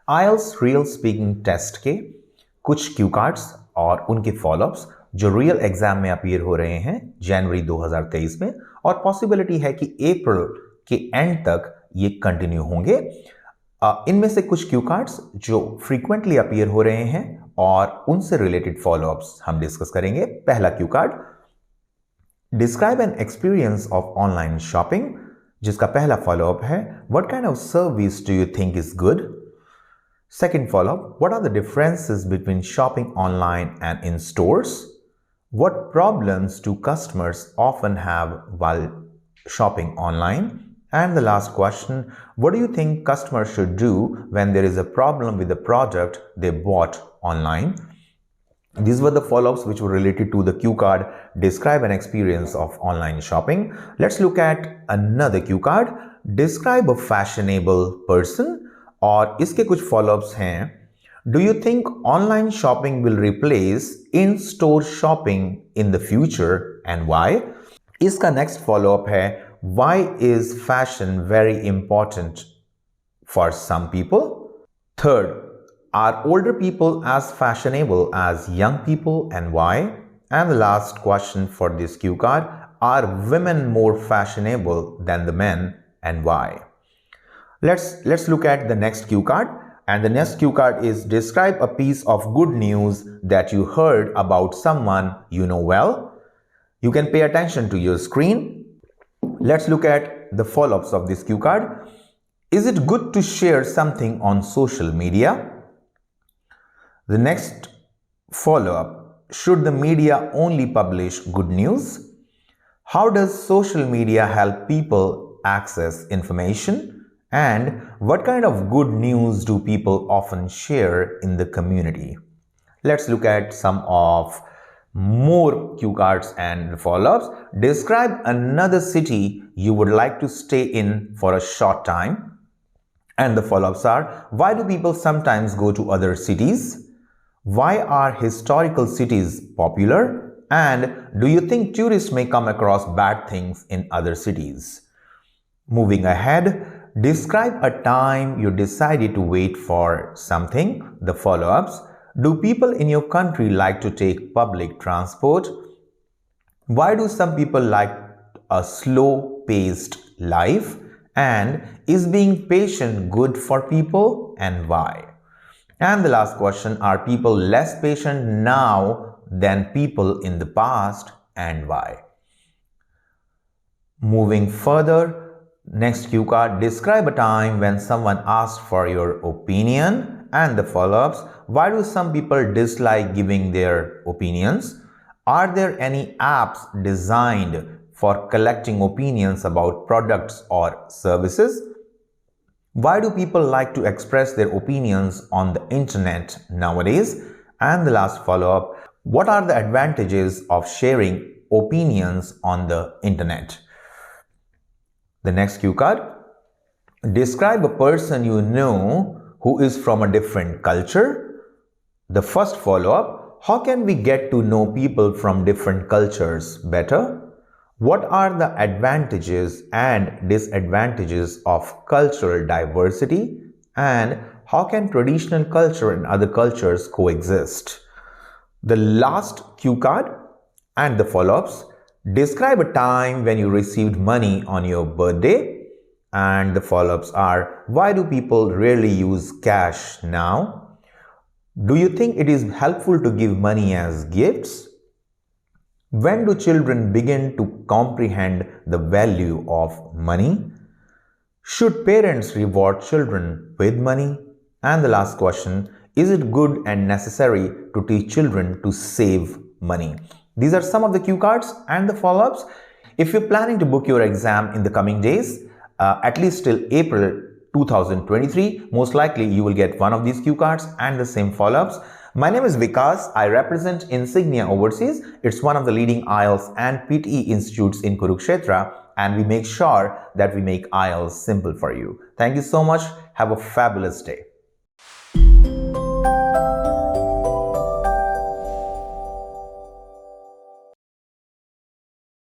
IELTS real speaking test के कुछ cue cards और उनके फॉलोअप्स जो रियल एग्जाम में अपीयर हो रहे हैं जनवरी 2023 में, और पॉसिबिलिटी है कि अप्रैल के एंड तक ये कंटिन्यू होंगे। इनमें से कुछ क्यू कार्ड्स जो फ्रीक्वेंटली अपीयर हो रहे हैं और उनसे रिलेटेड फॉलोअप्स हम डिस्कस करेंगे। पहला Q card, describe an experience of online shopping, जिसका पहला फॉलोअप है what kind of service do you think is good. Second follow-up, what are the differences between shopping online and in stores? What problems do customers often have while shopping online? And the last question, what do you think customers should do when there is a problem with the product they bought online? These were the follow-ups which were related to the cue card, describe an experience of online shopping. Let's look at another cue card, describe a fashionable person. और इसके कुछ followups हैं, do you think online shopping will replace in store shopping in the future and why. इसका next followup है why is fashion very important for some people. Third, are older people as fashionable as young people and why. And the last question for this Q card, are women more fashionable than the men and why? Let's look at the next cue card, and the next cue card is describe a piece of good news that you heard about someone you know well. You can pay attention to your screen. Let's look at the follow-ups of this cue card. Is it good to share something on social media? The next follow-up, should the media only publish good news? How does social media help people access information? And what kind of good news do people often share in the community? Let's look at some of more cue cards and follow-ups. Describe another city you would like to stay in for a short time. And the follow-ups are, why do people sometimes go to other cities? Why are historical cities popular? And do you think tourists may come across bad things in other cities? Moving ahead, describe a time you decided to wait for something. The follow-ups, do people in your country like to take public transport? Why do some people like a slow-paced life? And is being patient good for people and why? And the last question, are people less patient now than people in the past and why? Moving further, next cue card, describe a time when someone asked for your opinion. And the follow-ups, why do some people dislike giving their opinions? Are there any apps designed for collecting opinions about products or services? Why do people like to express their opinions on the internet nowadays? And the last follow-up, what are the advantages of sharing opinions on the internet? The next cue card, describe a person you know who is from a different culture. The first follow-up, how can we get to know people from different cultures better? What are the advantages and disadvantages of cultural diversity? And how can traditional culture and other cultures coexist? The last cue card and the follow-ups, describe a time when you received money on your birthday. And the follow-ups are, why do people rarely use cash now? Do you think it is helpful to give money as gifts? When do children begin to comprehend the value of money? Should parents reward children with money? And the last question, is it good and necessary to teach children to save money? These are some of the cue cards and the follow-ups. If you're planning to book your exam in the coming days, at least till April 2023, most likely you will get one of these cue cards and the same follow-ups. My name is Vikas. I represent Insignia Overseas. It's one of the leading IELTS and PTE institutes in Kurukshetra, and we make sure that we make IELTS simple for you. Thank you so much. Have a fabulous day.